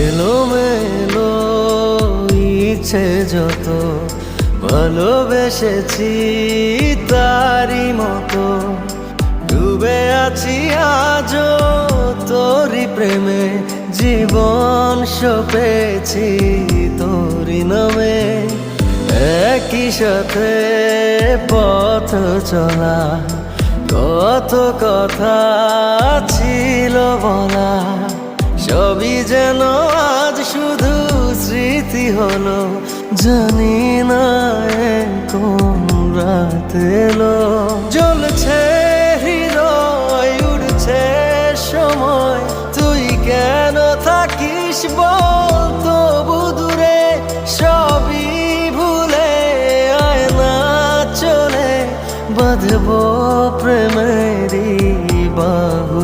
এলোমেলো ইচ্ছে যত ভালোবেসেছি তারই মতো ডুবে আছি আজও তোরই প্রেমে, জীবন সপেছি তোরই নামে। একই সাথে পথ চলা, কত কথা ছিল বলা, সবই যেন আজ শুধু স্মৃতি হলো। জানি না কোন রাত এলো, জ্বলছে হৃদয়, উড়ছে সময়, তুই কেন থাকিস বল তবু দূরে। সবই ভুলে আয় না চলে, বাঁধবো প্রেমেরই বাহু।